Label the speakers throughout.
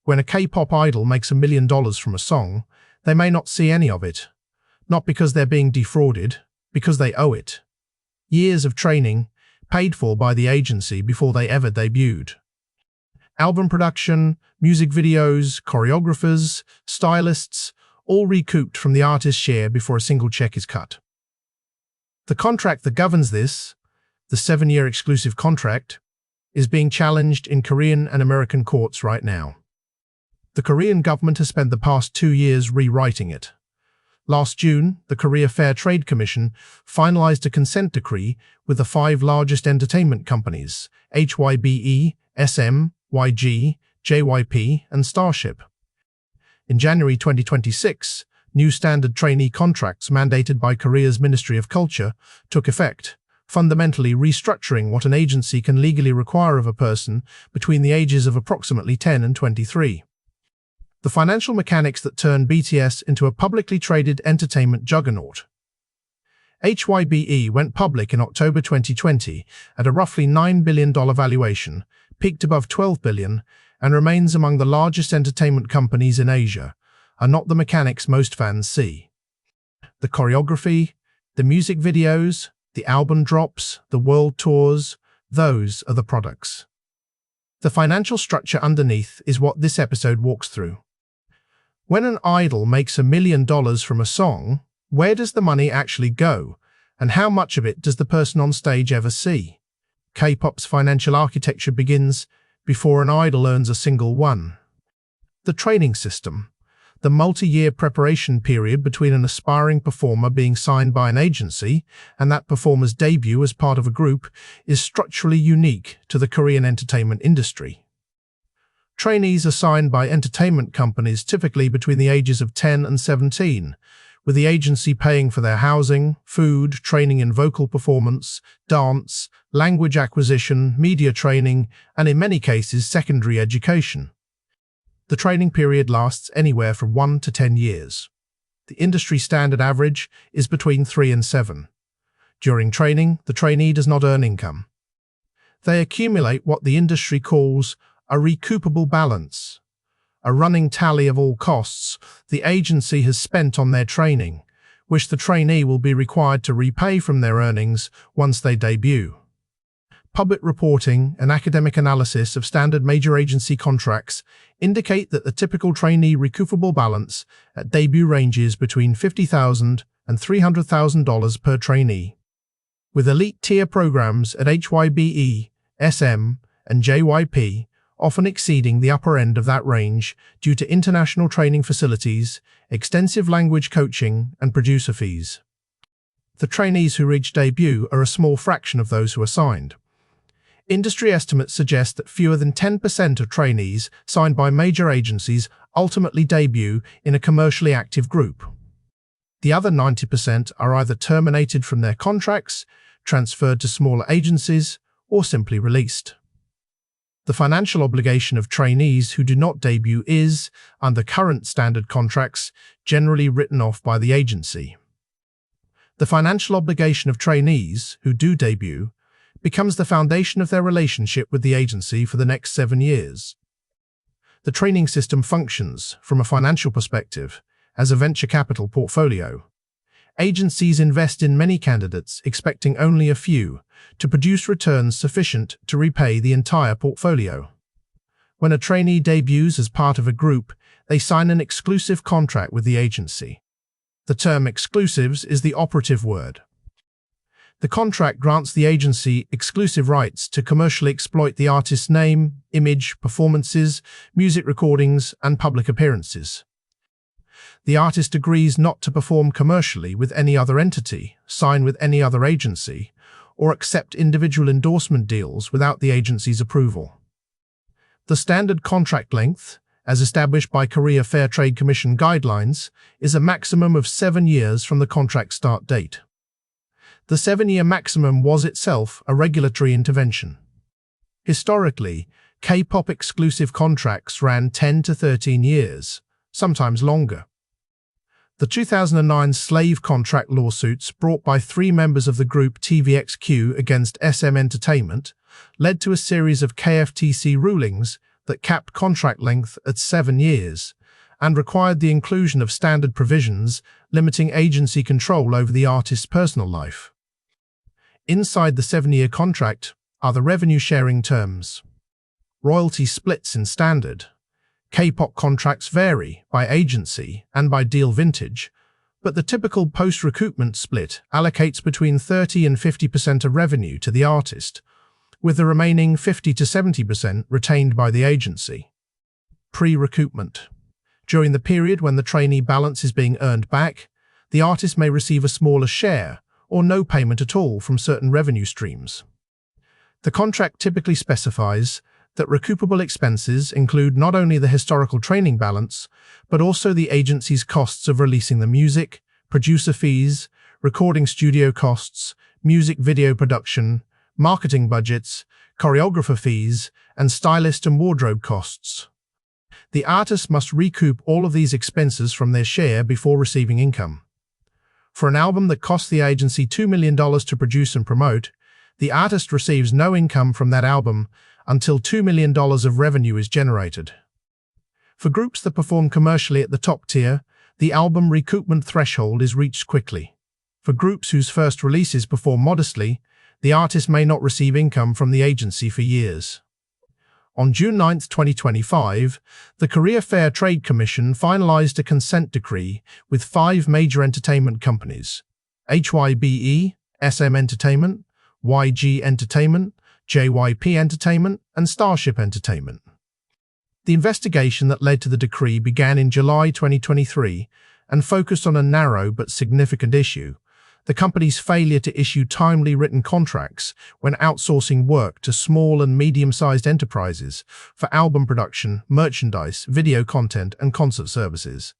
Speaker 1: When a K-pop idol makes $1 million from a song, they may not see any of it. Not because they're being defrauded, because they owe it. Years of training, paid for by the agency before they ever debuted. Album production, music videos, choreographers, stylists, all recouped from the artist's share before a single check is cut. The contract that governs this, the 7-year exclusive contract, is being challenged in Korean and American courts right now. The Korean government has spent the past 2 years rewriting it. Last June, the Korea Fair Trade Commission finalized a consent decree with the 5 largest entertainment companies, HYBE, SM, YG, JYP, and Starship. In January 2026, new standard trainee contracts mandated by Korea's Ministry of Culture took effect, fundamentally restructuring what an agency can legally require of a person between the ages of approximately 10 and 23. The financial mechanics that turn BTS into a publicly traded entertainment juggernaut. HYBE went public in October 2020 at a roughly $9 billion valuation, peaked above $12 billion, and remains among the largest entertainment companies in Asia, are not the mechanics most fans see. The choreography, the music videos, the album drops, the world tours, those are the products. The financial structure underneath is what this episode walks through. When an idol makes $1 million from a song, where does the money actually go, and how much of it does the person on stage ever see? K-pop's financial architecture begins before an idol earns a single one. The training system, the multi-year preparation period between an aspiring performer being signed by an agency and that performer's debut as part of a group, is structurally unique to the Korean entertainment industry. Trainees are signed by entertainment companies typically between the ages of 10 and 17, with the agency paying for their housing, food, training in vocal performance, dance, language acquisition, media training, and in many cases secondary education. The training period lasts anywhere from 1 to 10 years. The industry standard average is between 3 and 7. During training, the trainee does not earn income. They accumulate what the industry calls a recoupable balance, a running tally of all costs the agency has spent on their training, which the trainee will be required to repay from their earnings once they debut. Public reporting and academic analysis of standard major agency contracts indicate that the typical trainee recoupable balance at debut ranges between $50,000 and $300,000 per trainee, with elite tier programs at HYBE, SM, and JYP often exceeding the upper end of that range due to international training facilities, extensive language coaching, and producer fees. The trainees who reach debut are a small fraction of those who are signed. Industry estimates suggest that fewer than 10% of trainees signed by major agencies ultimately debut in a commercially active group. The other 90% are either terminated from their contracts, transferred to smaller agencies, or simply released. The financial obligation of trainees who do not debut is, under current standard contracts, generally written off by the agency. The financial obligation of trainees who do debut becomes the foundation of their relationship with the agency for the next 7 years. The training system functions, from a financial perspective, as a venture capital portfolio. Agencies invest in many candidates, expecting only a few, to produce returns sufficient to repay the entire portfolio. When a trainee debuts as part of a group, they sign an exclusive contract with the agency. The term exclusives is the operative word. The contract grants the agency exclusive rights to commercially exploit the artist's name, image, performances, music recordings, and public appearances. The artist agrees not to perform commercially with any other entity, sign with any other agency, or accept individual endorsement deals without the agency's approval. The standard contract length, as established by Korea Fair Trade Commission guidelines, is a maximum of 7 years from the contract start date. The 7-year maximum was itself a regulatory intervention. Historically, K-pop exclusive contracts ran 10 to 13 years, sometimes longer. The 2009 slave contract lawsuits brought by 3 members of the group TVXQ against SM Entertainment led to a series of KFTC rulings that capped contract length at 7 years and required the inclusion of standard provisions limiting agency control over the artist's personal life. Inside the 7-year contract are the revenue-sharing terms. Royalty splits in standard. K-pop contracts vary by agency and by deal vintage, but the typical post-recoupment split allocates between 30 and 50% of revenue to the artist, with the remaining 50 to 70% retained by the agency. Pre-recoupment. During the period when the trainee balance is being earned back, the artist may receive a smaller share or no payment at all from certain revenue streams. The contract typically specifies that recoupable expenses include not only the historical training balance, but also the agency's costs of releasing the music, producer fees, recording studio costs, music video production, marketing budgets, choreographer fees, and stylist and wardrobe costs. The artist must recoup all of these expenses from their share before receiving income. For an album that cost the agency $2 million to produce and promote, the artist receives no income from that album until $2 million of revenue is generated. For groups that perform commercially at the top tier, the album recoupment threshold is reached quickly. For groups whose first releases perform modestly, the artist may not receive income from the agency for years. On June 9, 2025, the Korea Fair Trade Commission finalized a consent decree with 5 major entertainment companies: HYBE, SM Entertainment, YG Entertainment, JYP Entertainment, and Starship Entertainment. The investigation that led to the decree began in July 2023 and focused on a narrow but significant issue: the company's failure to issue timely written contracts when outsourcing work to small and medium-sized enterprises for album production, merchandise, video content, and concert services.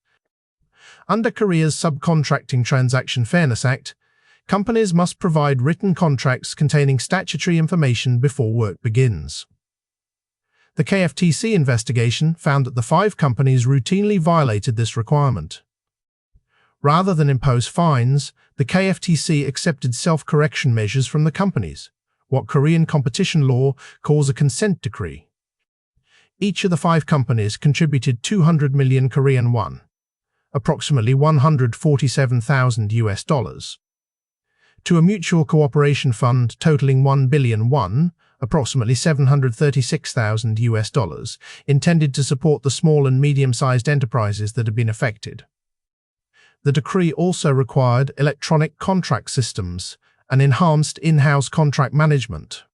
Speaker 1: Under Korea's Subcontracting Transaction Fairness Act, companies must provide written contracts containing statutory information before work begins. The KFTC investigation found that the 5 companies routinely violated this requirement. Rather than impose fines, the KFTC accepted self-correction measures from the companies, what Korean competition law calls a consent decree. Each of the 5 companies contributed 200 million Korean won, approximately $147,000, to a mutual cooperation fund totaling 1 billion won, approximately $736,000, intended to support the small and medium-sized enterprises that had been affected. The decree also required electronic contract systems and enhanced in-house contract management.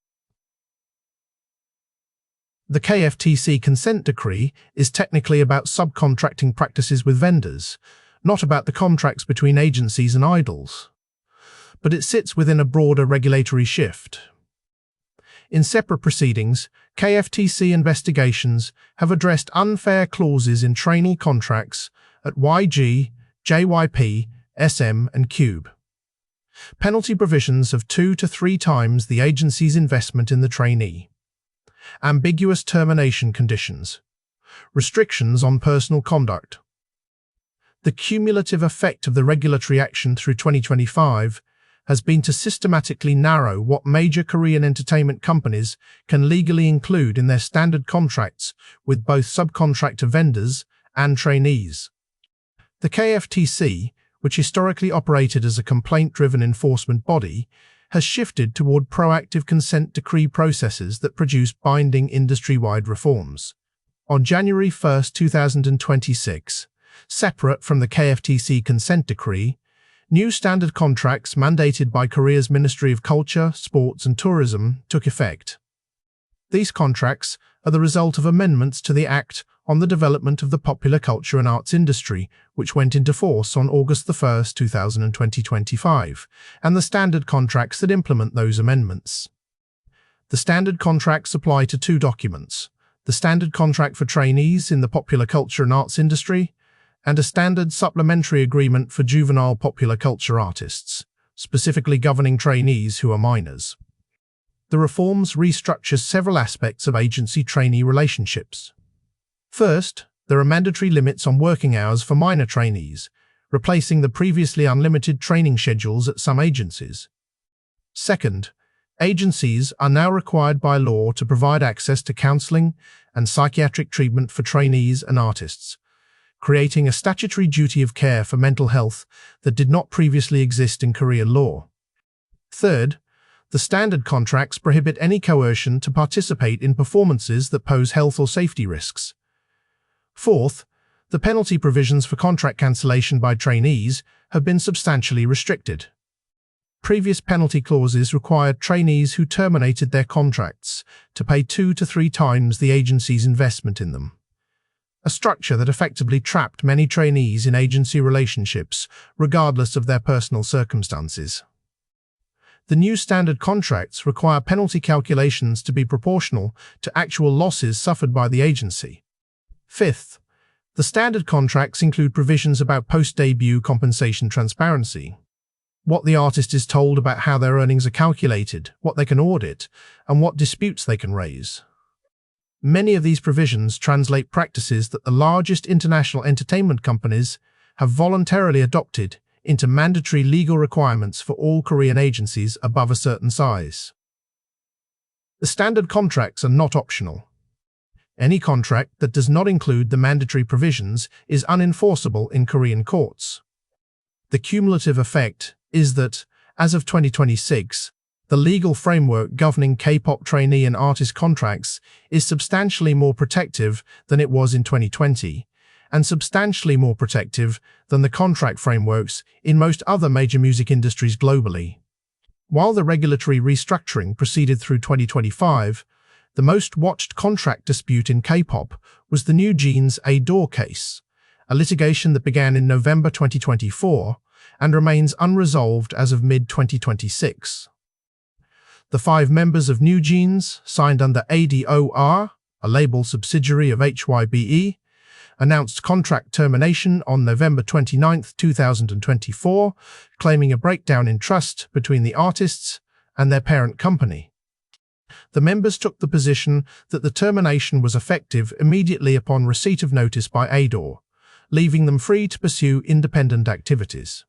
Speaker 1: The KFTC consent decree is technically about subcontracting practices with vendors, not about the contracts between agencies and idols. But it sits within a broader regulatory shift. In separate proceedings, KFTC investigations have addressed unfair clauses in trainee contracts at YG, JYP, SM, and HYBE. Penalty provisions of 2 to 3 times the agency's investment in the trainee. Ambiguous termination conditions. Restrictions on personal conduct. The cumulative effect of the regulatory action through 2025 has been to systematically narrow what major Korean entertainment companies can legally include in their standard contracts with both subcontractor vendors and trainees. The KFTC, which historically operated as a complaint-driven enforcement body, has shifted toward proactive consent decree processes that produce binding industry-wide reforms. On January 1, 2026, separate from the KFTC consent decree, new standard contracts mandated by Korea's Ministry of Culture, Sports and Tourism took effect. These contracts are the result of amendments to the Act on the Development of the Popular Culture and Arts Industry, which went into force on August 1, 2025, and the standard contracts that implement those amendments. The standard contracts apply to 2 documents: the standard contract for trainees in the popular culture and arts industry, and a standard supplementary agreement for juvenile popular culture artists, specifically governing trainees who are minors. The reforms restructure several aspects of agency-trainee relationships. First, there are mandatory limits on working hours for minor trainees, replacing the previously unlimited training schedules at some agencies. Second, agencies are now required by law to provide access to counseling and psychiatric treatment for trainees and artists, creating a statutory duty of care for mental health that did not previously exist in Korean law. Third, the standard contracts prohibit any coercion to participate in performances that pose health or safety risks. Fourth, the penalty provisions for contract cancellation by trainees have been substantially restricted. Previous penalty clauses required trainees who terminated their contracts to pay 2 to 3 times the agency's investment in them, a structure that effectively trapped many trainees in agency relationships regardless of their personal circumstances. The new standard contracts require penalty calculations to be proportional to actual losses suffered by the agency. Fifth, the standard contracts include provisions about post-debut compensation transparency. What the artist is told about how their earnings are calculated, what they can audit, and what disputes they can raise. Many of these provisions translate practices that the largest international entertainment companies have voluntarily adopted into mandatory legal requirements for all Korean agencies above a certain size. The standard contracts are not optional. Any contract that does not include the mandatory provisions is unenforceable in Korean courts. The cumulative effect is that, as of 2026, the legal framework governing K-pop trainee and artist contracts is substantially more protective than it was in 2020, and substantially more protective than the contract frameworks in most other major music industries globally. While the regulatory restructuring proceeded through 2025, the most watched contract dispute in K-pop was the NewJeans A-Door case, a litigation that began in November 2024 and remains unresolved as of mid-2026. The 5 members of NewJeans, signed under ADOR, a label subsidiary of HYBE, announced contract termination on November 29, 2024, claiming a breakdown in trust between the artists and their parent company. The members took the position that the termination was effective immediately upon receipt of notice by ADOR, leaving them free to pursue independent activities.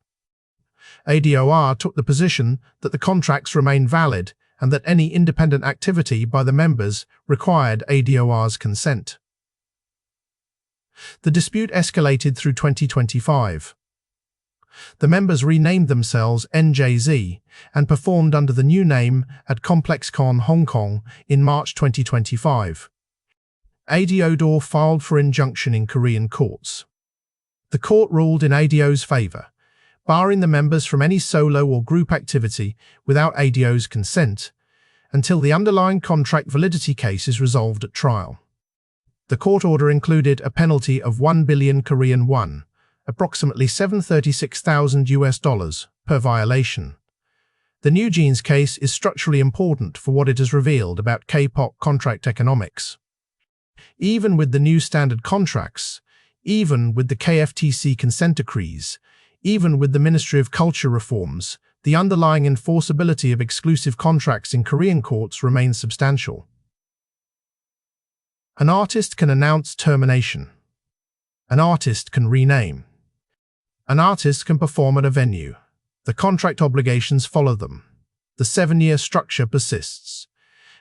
Speaker 1: ADOR took the position that the contracts remain valid and that any independent activity by the members required ADOR's consent. The dispute escalated through 2025. The members renamed themselves NJZ and performed under the new name at ComplexCon Hong Kong in March 2025. ADOR filed for injunction in Korean courts. The court ruled in ADO's favor, barring the members from any solo or group activity without ADO's consent, until the underlying contract validity case is resolved at trial. The court order included a penalty of 1 billion Korean won, approximately $736,000 per violation. The NewJeans case is structurally important for what it has revealed about K-pop contract economics. Even with the new standard contracts, even with the KFTC consent decrees, even with the Ministry of Culture reforms, the underlying enforceability of exclusive contracts in Korean courts remains substantial. An artist can announce termination. An artist can rename. An artist can perform at a venue. The contract obligations follow them. The 7-year structure persists.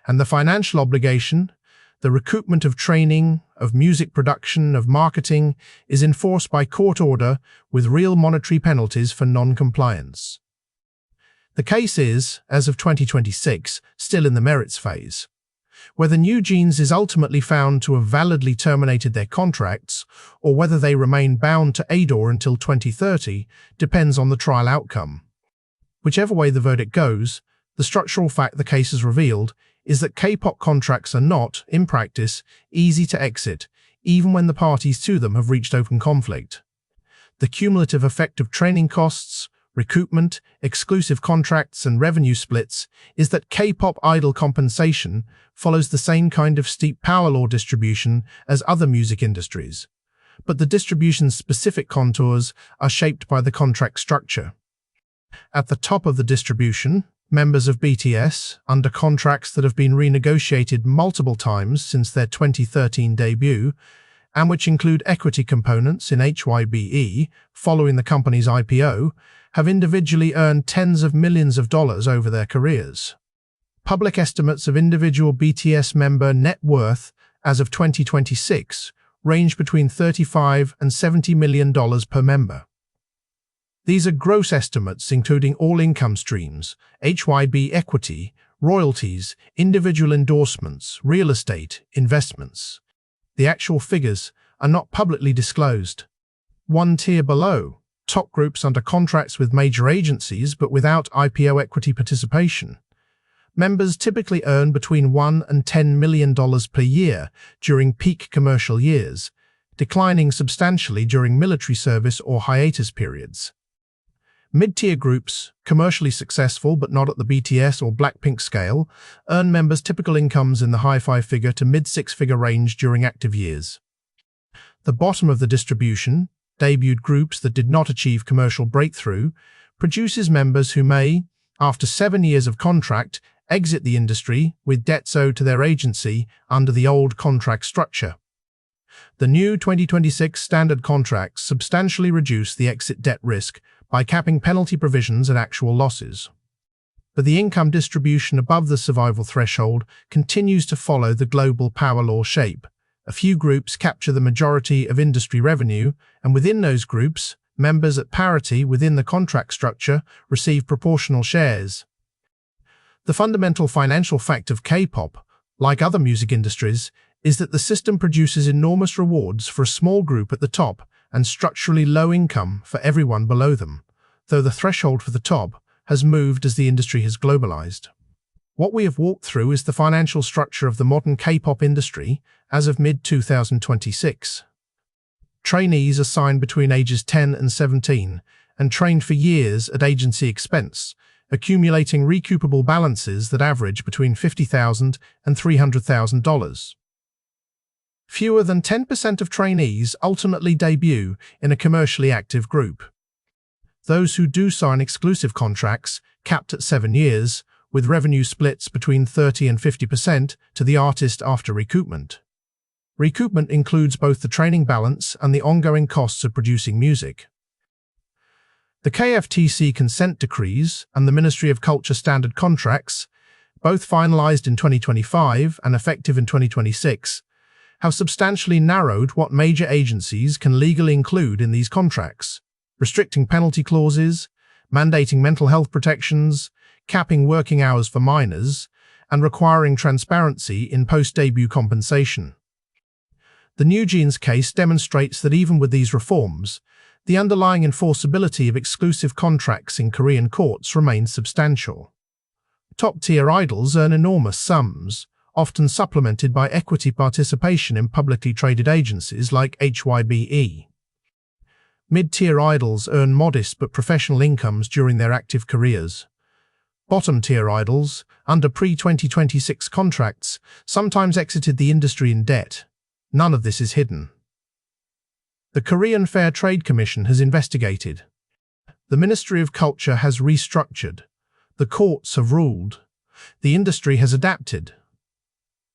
Speaker 1: And the financial obligation, the recoupment of training, of music production, of marketing, is enforced by court order with real monetary penalties for non-compliance. The case is, as of 2026, still in the merits phase. Whether NewJeans is ultimately found to have validly terminated their contracts, or whether they remain bound to ADOR until 2030, depends on the trial outcome. Whichever way the verdict goes, the structural fact the case has revealed is that K-pop contracts are not, in practice, easy to exit, even when the parties to them have reached open conflict. The cumulative effect of training costs, recoupment, exclusive contracts, and revenue splits is that K-pop idol compensation follows the same kind of steep power law distribution as other music industries, but the distribution's specific contours are shaped by the contract structure. At the top of the distribution, members of BTS, under contracts that have been renegotiated multiple times since their 2013 debut, and which include equity components in HYBE following the company's IPO, have individually earned tens of millions of dollars over their careers. Public estimates of individual BTS member net worth as of 2026, range between $35 and $70 million per member. These are gross estimates including all income streams, HYBE equity, royalties, individual endorsements, real estate, investments. The actual figures are not publicly disclosed. One tier below, top groups under contracts with major agencies but without IPO equity participation. Members typically earn between $1 and $10 million per year during peak commercial years, declining substantially during military service or hiatus periods. Mid-tier groups, commercially successful but not at the BTS or Blackpink scale, earn members typical incomes in the high five-figure to mid-six-figure range during active years. The bottom of the distribution, debuted groups that did not achieve commercial breakthrough, produces members who may, after 7 years of contract, exit the industry with debts owed to their agency under the old contract structure. The new 2026 standard contracts substantially reduce the exit debt risk by capping penalty provisions and actual losses. But the income distribution above the survival threshold continues to follow the global power law shape. A few groups capture the majority of industry revenue, and within those groups, members at parity within the contract structure receive proportional shares. The fundamental financial fact of K-pop, like other music industries, is that the system produces enormous rewards for a small group at the top and structurally low income for everyone below them, though the threshold for the top has moved as the industry has globalized. What we have walked through is the financial structure of the modern K-pop industry as of mid-2026. Trainees are signed between ages 10 and 17 and trained for years at agency expense, accumulating recoupable balances that average between $50,000 and $300,000. Fewer than 10% of trainees ultimately debut in a commercially active group. Those who do sign exclusive contracts, capped at 7 years, with revenue splits between 30 and 50% to the artist after recoupment. Recoupment includes both the training balance and the ongoing costs of producing music. The KFTC consent decrees and the Ministry of Culture standard contracts, both finalized in 2025 and effective in 2026, have substantially narrowed what major agencies can legally include in these contracts, restricting penalty clauses, mandating mental health protections, capping working hours for minors, and requiring transparency in post-debut compensation. The NewJeans case demonstrates that even with these reforms, the underlying enforceability of exclusive contracts in Korean courts remains substantial. Top-tier idols earn enormous sums, often supplemented by equity participation in publicly traded agencies like HYBE. Mid-tier idols earn modest but professional incomes during their active careers. Bottom-tier idols, under pre-2026 contracts, sometimes exited the industry in debt. None of this is hidden. The Korean Fair Trade Commission has investigated. The Ministry of Culture has restructured. The courts have ruled. The industry has adapted.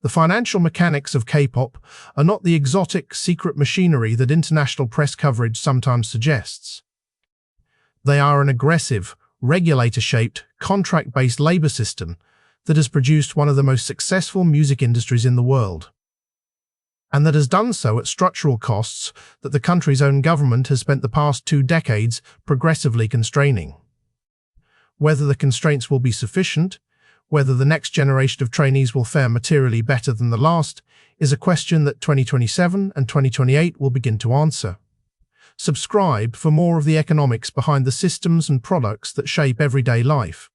Speaker 1: The financial mechanics of K-pop are not the exotic, secret machinery that international press coverage sometimes suggests. They are an aggressive, regulator-shaped, contract-based labor system that has produced one of the most successful music industries in the world, and that has done so at structural costs that the country's own government has spent the past 2 decades progressively constraining. Whether the constraints will be sufficient, whether the next generation of trainees will fare materially better than the last, is a question that 2027 and 2028 will begin to answer. Subscribe for more of the economics behind the systems and products that shape everyday life.